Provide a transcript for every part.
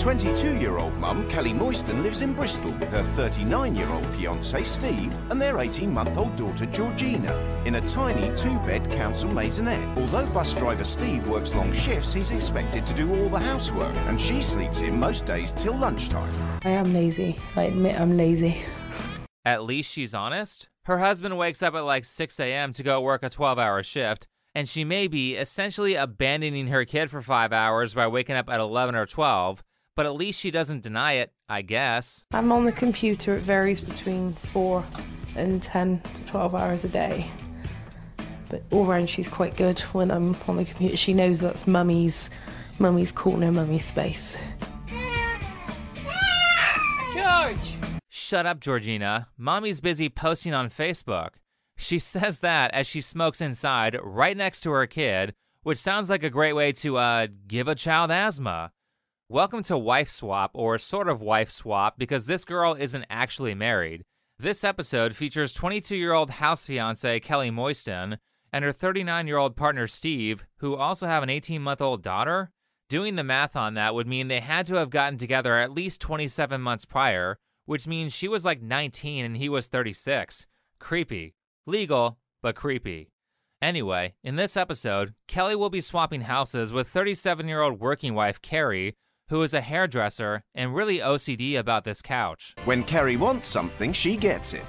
22-year-old mum, Kelly Moyston, lives in Bristol with her 39-year-old fiancé, Steve, and their 18-month-old daughter, Georgina, in a tiny 2-bed council maisonette. Although bus driver Steve works long shifts, he's expected to do all the housework, and she sleeps in most days till lunchtime. I am lazy. I admit I'm lazy. At least she's honest. Her husband wakes up at like 6 a.m. to go work a 12-hour shift, and she may be essentially abandoning her kid for 5 hours by waking up at 11 or 12, but at least she doesn't deny it, I guess. I'm on the computer. It varies between 4 and 10 to 12 hours a day. But all round she's quite good when I'm on the computer. She knows that's mummy's corner, mummy's space. George! Shut up, Georgina. Mommy's busy posting on Facebook. She says that as she smokes inside right next to her kid, which sounds like a great way to, give a child asthma. Welcome to Wife Swap, or sort of Wife Swap, because this girl isn't actually married. This episode features 22-year-old house fiancé Kelly Moyston and her 39-year-old partner Steve, who also have an 18-month-old daughter. Doing the math on that would mean they had to have gotten together at least 27 months prior, which means she was like 19 and he was 36. Creepy. Legal, but creepy. Anyway, in this episode, Kelly will be swapping houses with 37-year-old working wife Kerry, who is a hairdresser and really OCD about this couch. When Kerry wants something, she gets it.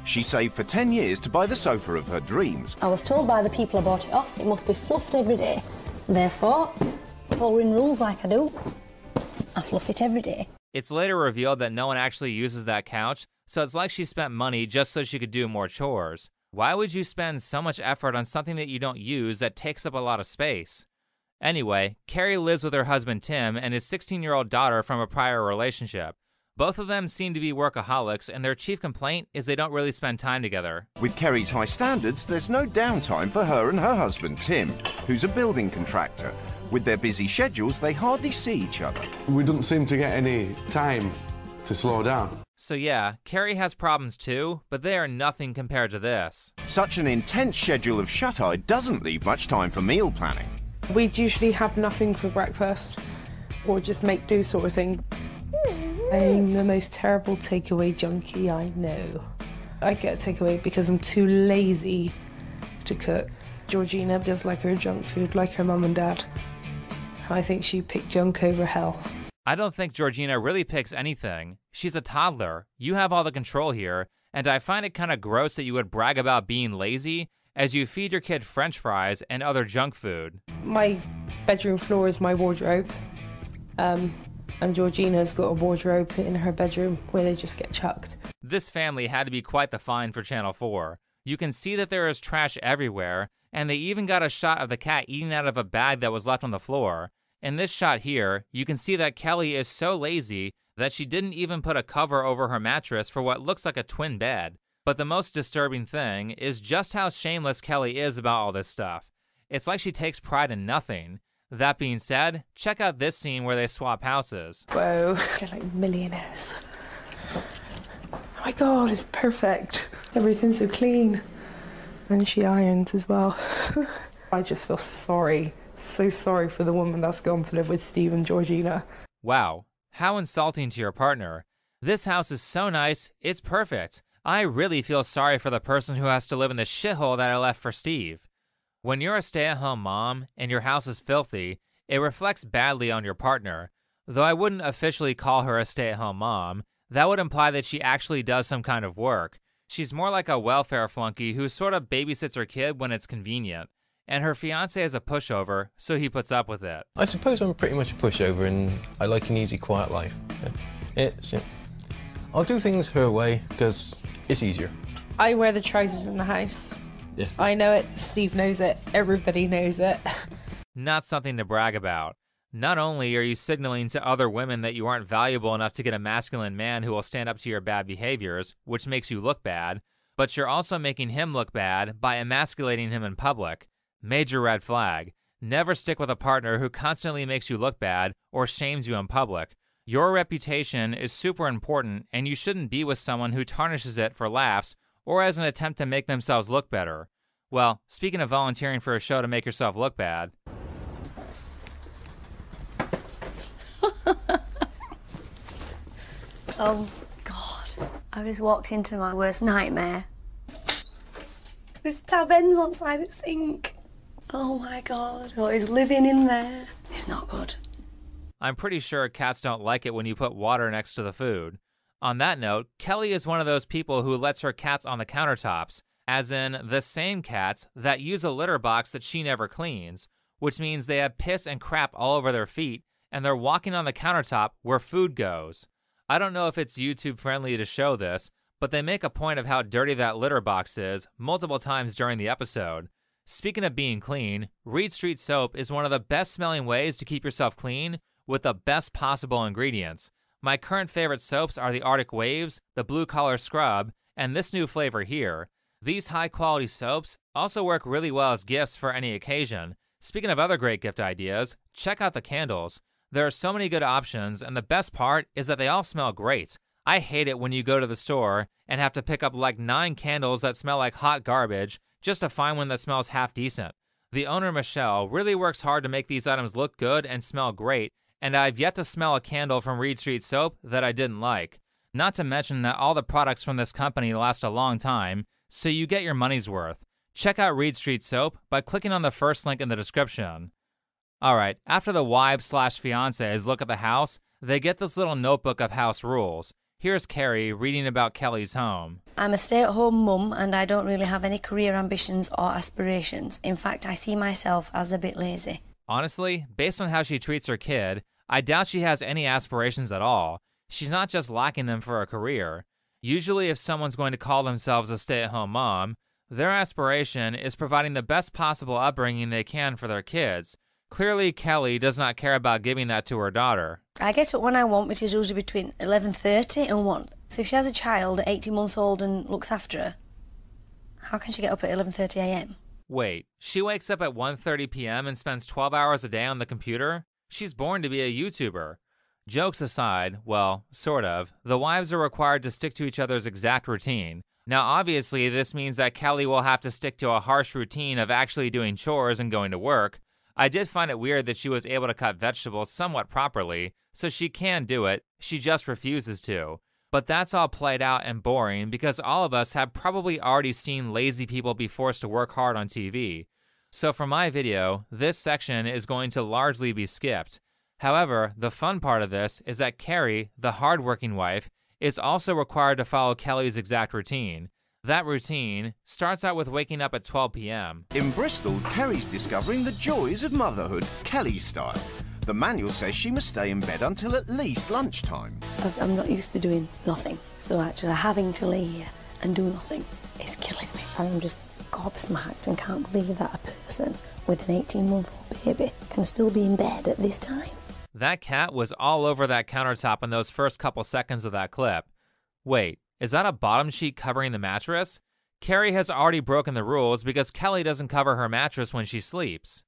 She saved for 10 years to buy the sofa of her dreams. I was told by the people I bought it off it must be fluffed every day. Therefore, following rules like I do, I fluff it every day. It's later revealed that no one actually uses that couch, so it's like she spent money just so she could do more chores. Why would you spend so much effort on something that you don't use that takes up a lot of space? Anyway, Kerry lives with her husband Tim and his 16-year-old daughter from a prior relationship. Both of them seem to be workaholics, and their chief complaint is they don't really spend time together. With Kerry's high standards, there's no downtime for her and her husband Tim, who's a building contractor. With their busy schedules, they hardly see each other. We don't seem to get any time to slow down. So yeah, Kerry has problems too, but they are nothing compared to this. Such an intense schedule of shut-eye doesn't leave much time for meal planning. We'd usually have nothing for breakfast, or just make do sort of thing. I'm the most terrible takeaway junkie I know. I get a takeaway because I'm too lazy to cook. Georgina does like her junk food, like her mum and dad. I think she picked junk over health. I don't think Georgina really picks anything. She's a toddler. You have all the control here, and I find it kind of gross that you would brag about being lazy as you feed your kid French fries and other junk food. My bedroom floor is my wardrobe, and Georgina's got a wardrobe in her bedroom where they just get chucked. This family had to be quite the find for Channel 4. You can see that there is trash everywhere, and they even got a shot of the cat eating out of a bag that was left on the floor. In this shot here, you can see that Kelly is so lazy that she didn't even put a cover over her mattress for what looks like a twin bed. But the most disturbing thing is just how shameless Kelly is about all this stuff. It's like she takes pride in nothing. That being said, check out this scene where they swap houses. Whoa, they're like millionaires. Oh my God, it's perfect. Everything's so clean. And she irons as well. I just feel sorry, so sorry for the woman that's gone to live with Steve and Georgina. Wow, how insulting to your partner. This house is so nice, it's perfect. I really feel sorry for the person who has to live in the shithole that I left for Steve. When you're a stay-at-home mom and your house is filthy, it reflects badly on your partner. Though I wouldn't officially call her a stay-at-home mom, that would imply that she actually does some kind of work. She's more like a welfare flunky who sort of babysits her kid when it's convenient. And her fiancé is a pushover, so he puts up with it. I suppose I'm pretty much a pushover and I like an easy, quiet life. I'll do things her way because it's easier. I wear the trousers in the house. Yes. I know it, Steve knows it, everybody knows it. Not something to brag about. Not only are you signaling to other women that you aren't valuable enough to get a masculine man who will stand up to your bad behaviors, which makes you look bad, but you're also making him look bad by emasculating him in public. Major red flag. Never stick with a partner who constantly makes you look bad or shames you in public. Your reputation is super important, and you shouldn't be with someone who tarnishes it for laughs or as an attempt to make themselves look better. Well, speaking of volunteering for a show to make yourself look bad. Oh, God. I just walked into my worst nightmare. This tab ends on side of sink. Oh, my God. What is living in there? It's not good. I'm pretty sure cats don't like it when you put water next to the food. On that note, Kelly is one of those people who lets her cats on the countertops, as in the same cats that use a litter box that she never cleans, which means they have piss and crap all over their feet, and they're walking on the countertop where food goes. I don't know if it's YouTube friendly to show this, but they make a point of how dirty that litter box is multiple times during the episode. Speaking of being clean, Reed Street soap is one of the best smelling ways to keep yourself clean with the best possible ingredients. My current favorite soaps are the Arctic Waves, the Blue Collar Scrub, and this new flavor here. These high-quality soaps also work really well as gifts for any occasion. Speaking of other great gift ideas, check out the candles. There are so many good options, and the best part is that they all smell great. I hate it when you go to the store and have to pick up like 9 candles that smell like hot garbage just to find one that smells half decent. The owner, Michelle, really works hard to make these items look good and smell great, and I've yet to smell a candle from Reed Street soap that I didn't like. Not to mention that all the products from this company last a long time, so you get your money's worth. Check out Reed Street soap by clicking on the first link in the description. Alright, after the wives/fiancés look at the house, they get this little notebook of house rules. Here's Kerry reading about Kelly's home. I'm a stay-at-home mum and I don't really have any career ambitions or aspirations. In fact, I see myself as a bit lazy. Honestly, based on how she treats her kid, I doubt she has any aspirations at all. She's not just lacking them for a career. Usually if someone's going to call themselves a stay-at-home mom, their aspiration is providing the best possible upbringing they can for their kids. Clearly, Kelly does not care about giving that to her daughter. I get up when I want, which is usually between 11:30 and 1. So if she has a child at 18 months old and looks after her, how can she get up at 11:30 a.m? Wait, she wakes up at 1:30 p.m. and spends 12 hours a day on the computer? She's born to be a YouTuber. Jokes aside, well, sort of, the wives are required to stick to each other's exact routine. Now, obviously, this means that Kelly will have to stick to a harsh routine of actually doing chores and going to work. I did find it weird that she was able to cut vegetables somewhat properly, so she can do it, she just refuses to. But that's all played out and boring because all of us have probably already seen lazy people be forced to work hard on TV. So for my video, this section is going to largely be skipped. However, the fun part of this is that Kerry, the hardworking wife, is also required to follow Kelly's exact routine. That routine starts out with waking up at 12 p.m. In Bristol, Kerry's discovering the joys of motherhood, Kelly style. The manual says she must stay in bed until at least lunchtime. I'm not used to doing nothing, so actually having to lay here and do nothing is killing me. I'm just gobsmacked and can't believe that a person with an 18-month-old baby can still be in bed at this time. That cat was all over that countertop in those first couple seconds of that clip. Wait, is that a bottom sheet covering the mattress? Kerry has already broken the rules because Kelly doesn't cover her mattress when she sleeps.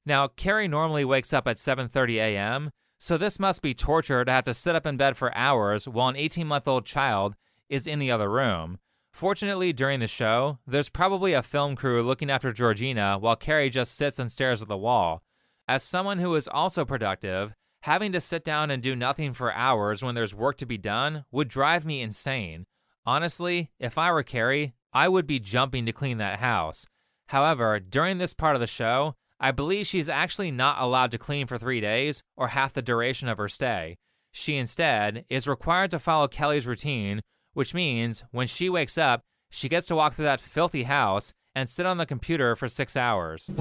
Now, Kerry normally wakes up at 7:30 a.m., so this must be torture to have to sit up in bed for hours while an 18-month-old child is in the other room. Fortunately, during the show, there's probably a film crew looking after Georgina while Kerry just sits and stares at the wall. As someone who is also productive, having to sit down and do nothing for hours when there's work to be done would drive me insane. Honestly, if I were Kerry, I would be jumping to clean that house. However, during this part of the show, I believe she's actually not allowed to clean for 3 days or half the duration of her stay. She instead is required to follow Kelly's routine, which means when she wakes up, she gets to walk through that filthy house and sit on the computer for 6 hours.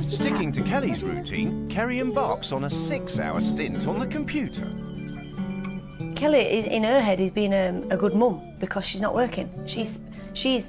Sticking to Kelly's routine, Kerry embarks on a 6-hour stint on the computer. Kelly, in her head, is being a good mum because she's not working. See, she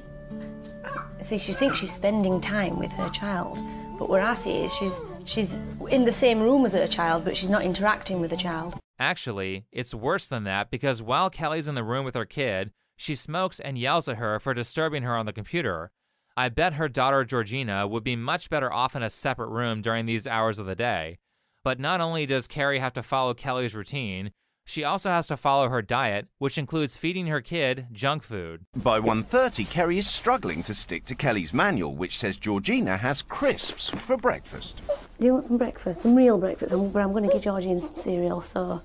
thinks she's spending time with her child, but where I see it is she's in the same room as her child, but she's not interacting with the child. Actually, it's worse than that because while Kelly's in the room with her kid, she smokes and yells at her for disturbing her on the computer. I bet her daughter Georgina would be much better off in a separate room during these hours of the day. But not only does Kerry have to follow Kelly's routine, she also has to follow her diet, which includes feeding her kid junk food. By 1:30, Kerry is struggling to stick to Kelly's manual, which says Georgina has crisps for breakfast. Do you want some breakfast? Some real breakfast? But I'm going to give Georgina some cereal, so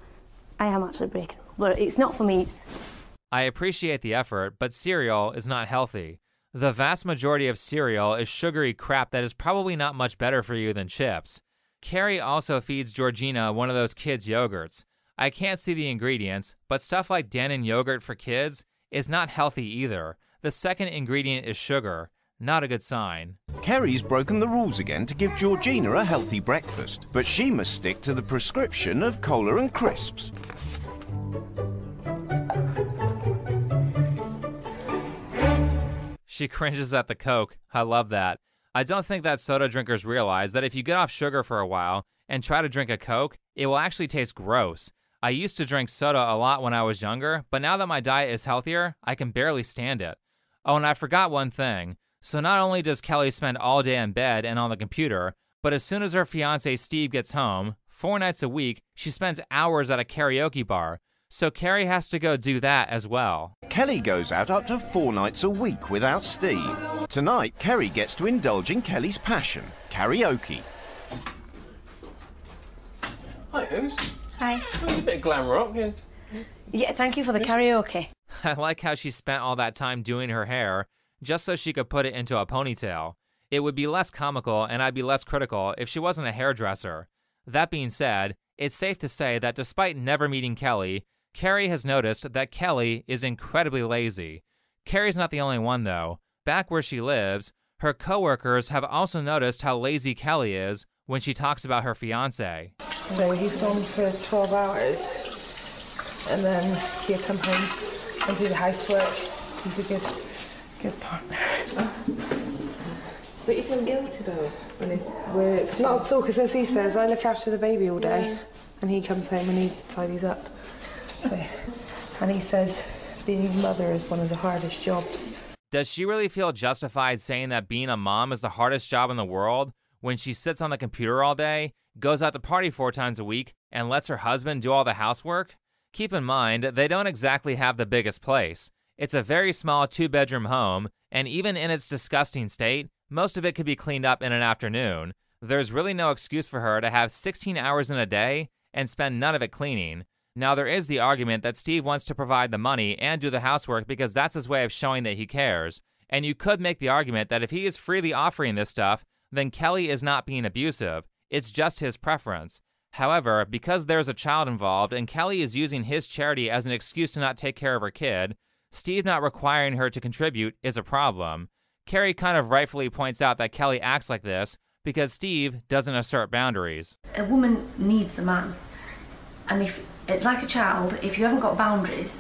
I am actually breaking rules. but it's not for me. I appreciate the effort, but cereal is not healthy. The vast majority of cereal is sugary crap that is probably not much better for you than chips. Kerry also feeds Georgina one of those kids' yogurts. I can't see the ingredients, but stuff like Dannon yogurt for kids is not healthy either. The second ingredient is sugar. Not a good sign. Kerry's broken the rules again to give Georgina a healthy breakfast, but she must stick to the prescription of cola and crisps. She cringes at the Coke. I love that. I don't think that soda drinkers realize that if you get off sugar for a while and try to drink a Coke, it will actually taste gross. I used to drink soda a lot when I was younger, but now that my diet is healthier, I can barely stand it. Oh, and I forgot one thing. So not only does Kelly spend all day in bed and on the computer, but as soon as her fiancé Steve gets home, 4 nights a week, she spends hours at a karaoke bar. So Kerry has to go do that as well. Kelly goes out up to 4 nights a week without Steve. Tonight, Kerry gets to indulge in Kelly's passion, karaoke. Hi, Ooze. Hi. Oh, a bit of glam rock, yeah. Yeah, thank you for the karaoke. I like how she spent all that time doing her hair just so she could put it into a ponytail. It would be less comical and I'd be less critical if she wasn't a hairdresser. That being said, it's safe to say that despite never meeting Kelly, Kerry has noticed that Kelly is incredibly lazy. Kerry's not the only one though. Back where she lives, her coworkers have also noticed how lazy Kelly is when she talks about her fiancé. So he's gone for 12 hours and then he'll come home and do the housework. He's a good partner. But you feel guilty though when it's work? Not at all, because as he says, I look after the baby all day and he comes home and he tidies up. So, and he says being a mother is one of the hardest jobs. Does she really feel justified saying that being a mom is the hardest job in the world when she sits on the computer all day, goes out to party 4 times a week, and lets her husband do all the housework? Keep in mind, they don't exactly have the biggest place. It's a very small 2-bedroom home, and even in its disgusting state, most of it could be cleaned up in an afternoon. There's really no excuse for her to have 16 hours in a day and spend none of it cleaning. Now, there is the argument that Steve wants to provide the money and do the housework because that's his way of showing that he cares. And you could make the argument that if he is freely offering this stuff, then Kelly is not being abusive. It's just his preference. However, because there's a child involved and Kelly is using his charity as an excuse to not take care of her kid, Steve not requiring her to contribute is a problem. Kerry kind of rightfully points out that Kelly acts like this because Steve doesn't assert boundaries. A woman needs a man. And if, like a child, if you haven't got boundaries,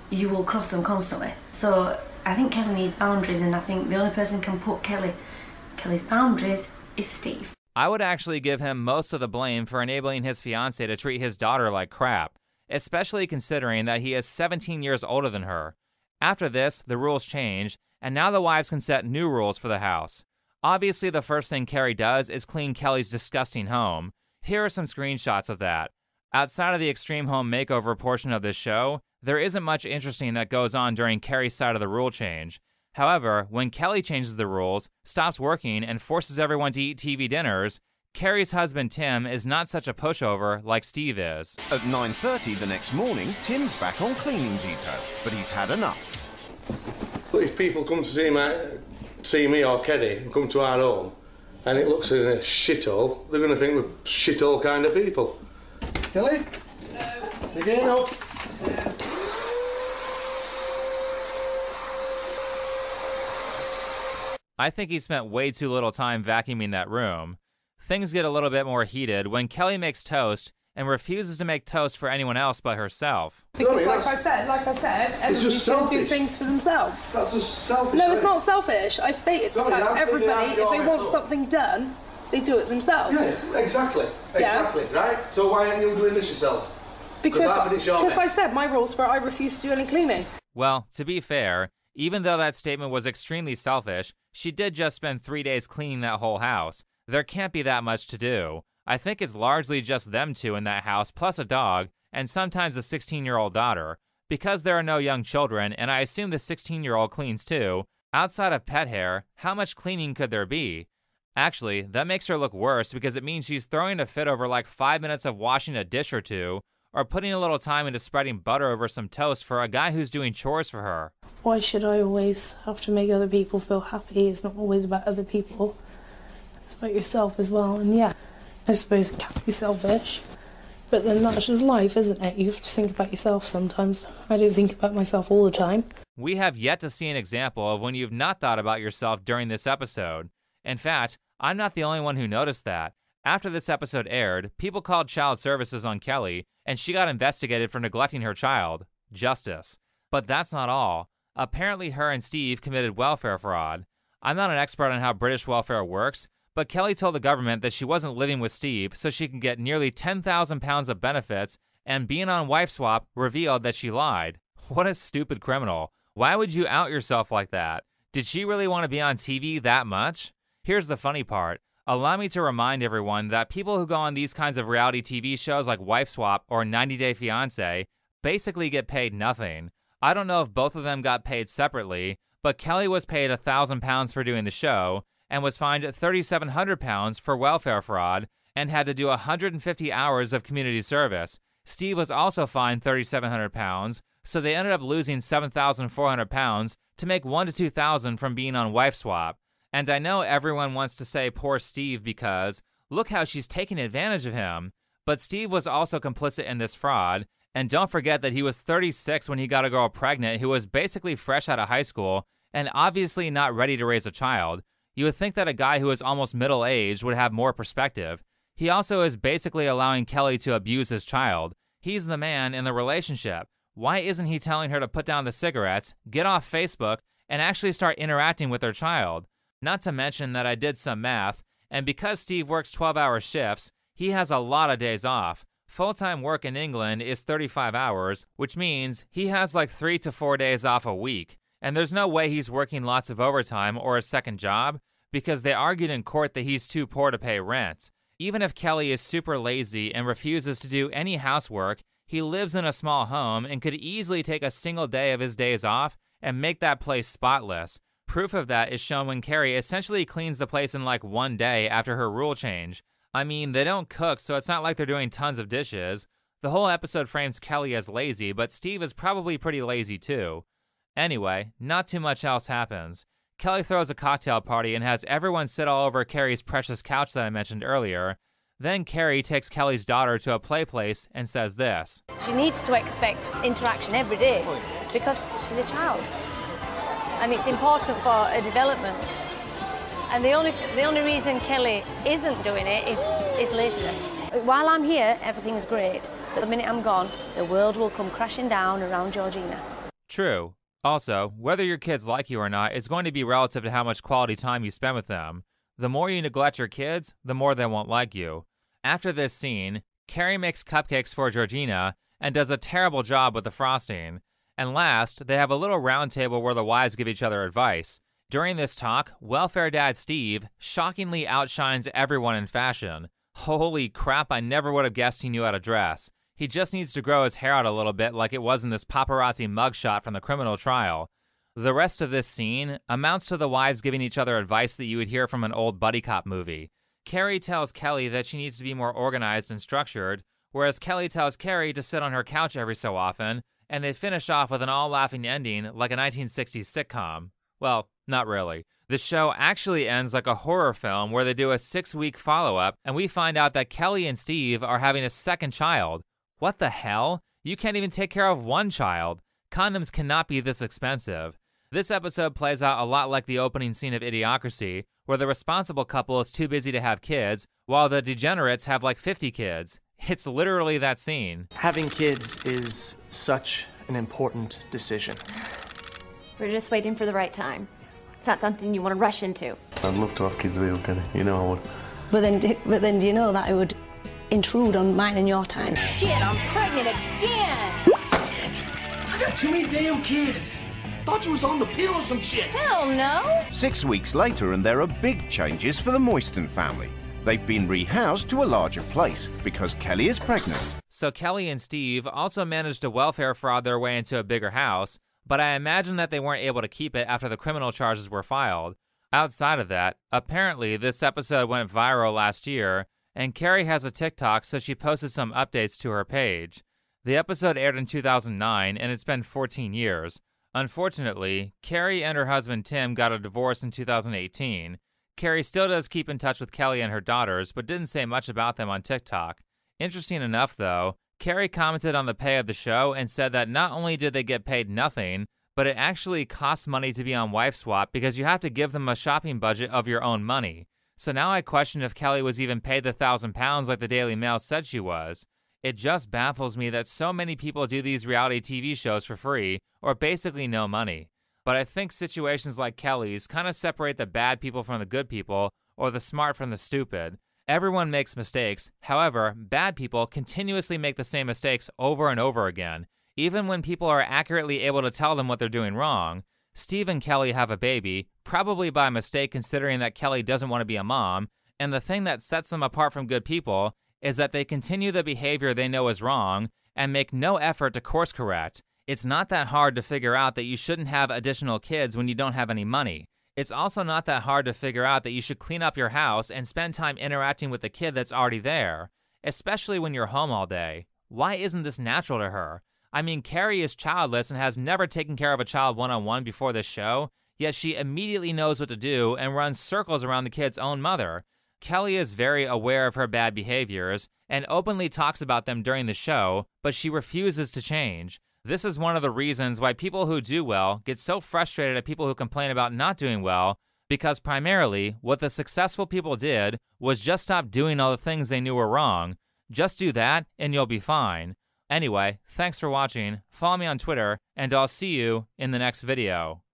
you will cross them constantly. So I think Kelly needs boundaries, and I think the only person can put Kelly's boundaries is Steve. I would actually give him most of the blame for enabling his fiancée to treat his daughter like crap, especially considering that he is 17 years older than her. After this, the rules change, and now the wives can set new rules for the house. Obviously, the first thing Kerry does is clean Kelly's disgusting home. Here are some screenshots of that. Outside of the extreme home makeover portion of this show, there isn't much interesting that goes on during Kerry's side of the rule change. However, when Kelly changes the rules, stops working, and forces everyone to eat TV dinners, Kerry's husband Tim is not such a pushover like Steve is. At 9:30 the next morning, Tim's back on cleaning duty, but he's had enough. But if people come to see me or Kerry and come to our home, and it looks in a shithole, they're going to think we're shithole kind of people. Kelly? No. You getting up? No. I think he spent way too little time vacuuming that room. Things get a little bit more heated when Kelly makes toast and refuses to make toast for anyone else but herself. Because like I said, everybody's going to do things for themselves. That's just selfish. No, it's not selfish. I stated the fact everybody, if they want something done, they do it themselves. Yeah, exactly, right? So why aren't you doing this yourself? Because I said my rules were I refuse to do any cleaning. Well, to be fair, even though that statement was extremely selfish, she did just spend 3 days cleaning that whole house. There can't be that much to do. I think it's largely just them two in that house, plus a dog, and sometimes a 16-year-old daughter. Because there are no young children, and I assume the 16-year-old cleans too, outside of pet hair, how much cleaning could there be? Actually, that makes her look worse because it means she's throwing a fit over like 5 minutes of washing a dish or two, or putting a little time into spreading butter over some toast for a guy who's doing chores for her. Why should I always have to make other people feel happy? It's not always about other people. It's about yourself as well. And yeah, I suppose it can be selfish. But then that's just life, isn't it? You have to think about yourself sometimes. I don't think about myself all the time. We have yet to see an example of when you've not thought about yourself during this episode. In fact, I'm not the only one who noticed that. After this episode aired, people called child services on Kelly, and she got investigated for neglecting her child. Justice. But that's not all. Apparently her and Steve committed welfare fraud. I'm not an expert on how British welfare works, but Kelly told the government that she wasn't living with Steve so she can get nearly £10,000 of benefits, and being on Wife Swap revealed that she lied. What a stupid criminal. Why would you out yourself like that? Did she really want to be on TV that much? Here's the funny part. Allow me to remind everyone that people who go on these kinds of reality TV shows like Wife Swap or 90 Day Fiancé basically get paid nothing. I don't know if both of them got paid separately, but Kelly was paid £1,000 for doing the show and was fined £3,700 for welfare fraud and had to do 150 hours of community service. Steve was also fined £3,700, so they ended up losing £7,400 to make $1,000 to $2,000 from being on Wife Swap. And I know everyone wants to say poor Steve because look how she's taking advantage of him. But Steve was also complicit in this fraud, and don't forget that he was 36 when he got a girl pregnant who was basically fresh out of high school and obviously not ready to raise a child. You would think that a guy who is almost middle-aged would have more perspective. He also is basically allowing Kelly to abuse his child. He's the man in the relationship. Why isn't he telling her to put down the cigarettes, get off Facebook, and actually start interacting with their child? Not to mention that I did some math, and because Steve works 12-hour shifts, he has a lot of days off. Full-time work in England is 35 hours, which means he has like 3 to 4 days off a week. And there's no way he's working lots of overtime or a second job, because they argued in court that he's too poor to pay rent. Even if Kelly is super lazy and refuses to do any housework, he lives in a small home and could easily take a single day of his days off and make that place spotless. Proof of that is shown when Kerry essentially cleans the place in like one day after her rule change. I mean, they don't cook, so it's not like they're doing tons of dishes. The whole episode frames Kelly as lazy, but Steve is probably pretty lazy too. Anyway, not too much else happens. Kelly throws a cocktail party and has everyone sit all over Kerry's precious couch that I mentioned earlier. Then Kerry takes Kelly's daughter to a play place and says this. She needs to expect interaction every day because she's a child. And it's important for her development. And the only reason Kelly isn't doing it is laziness. While I'm here, everything's great. But the minute I'm gone, the world will come crashing down around Georgina. True. Also, whether your kids like you or not is going to be relative to how much quality time you spend with them. The more you neglect your kids, the more they won't like you. After this scene, Kerry makes cupcakes for Georgina and does a terrible job with the frosting. And last, they have a little round table where the wives give each other advice. During this talk, welfare dad Steve shockingly outshines everyone in fashion. Holy crap, I never would have guessed he knew how to dress. He just needs to grow his hair out a little bit like it was in this paparazzi mugshot from the criminal trial. The rest of this scene amounts to the wives giving each other advice that you would hear from an old buddy cop movie. Kerry tells Kelly that she needs to be more organized and structured, whereas Kelly tells Kerry to sit on her couch every so often, and they finish off with an all-laughing ending like a 1960s sitcom. Well, not really. The show actually ends like a horror film where they do a 6-week follow-up, and we find out that Kelly and Steve are having a second child. What the hell? You can't even take care of one child. Condoms cannot be this expensive. This episode plays out a lot like the opening scene of Idiocracy, where the responsible couple is too busy to have kids, while the degenerates have like 50 kids. It's literally that scene. Having kids is such an important decision. We're just waiting for the right time. It's not something you want to rush into. I'd love to have kids with you, Kenny. You know I would. But then do you know that it would intrude on mine and your time? Shit, I'm pregnant again! I got too many damn kids. Thought you was on the pill or some shit. Hell no! 6 weeks later, and there are big changes for the Moyston family. They've been rehoused to a larger place because Kelly is pregnant. So Kelly and Steve also managed to welfare fraud their way into a bigger house, but I imagine that they weren't able to keep it after the criminal charges were filed. Outside of that, apparently this episode went viral last year, and Kerry has a TikTok, so she posted some updates to her page. The episode aired in 2009, and it's been 14 years. Unfortunately, Kerry and her husband Tim got a divorce in 2018. Kerry still does keep in touch with Kelly and her daughters, but didn't say much about them on TikTok. Interesting enough, though, Kerry commented on the pay of the show and said that not only did they get paid nothing, but it actually costs money to be on Wife Swap because you have to give them a shopping budget of your own money. So now I question if Kelly was even paid the £1,000 like the Daily Mail said she was. It just baffles me that so many people do these reality TV shows for free, or basically no money. But I think situations like Kelly's kind of separate the bad people from the good people, or the smart from the stupid. Everyone makes mistakes. However, bad people continuously make the same mistakes over and over again, even when people are accurately able to tell them what they're doing wrong. Steve and Kelly have a baby, probably by mistake considering that Kelly doesn't want to be a mom, and the thing that sets them apart from good people is that they continue the behavior they know is wrong and make no effort to course correct. It's not that hard to figure out that you shouldn't have additional kids when you don't have any money. It's also not that hard to figure out that you should clean up your house and spend time interacting with the kid that's already there, especially when you're home all day. Why isn't this natural to her? I mean, Kerry is childless and has never taken care of a child one-on-one before this show, yet she immediately knows what to do and runs circles around the kid's own mother. Kelly is very aware of her bad behaviors and openly talks about them during the show, but she refuses to change. This is one of the reasons why people who do well get so frustrated at people who complain about not doing well, because primarily what the successful people did was just stop doing all the things they knew were wrong. Just do that and you'll be fine. Anyway, thanks for watching, follow me on Twitter, and I'll see you in the next video.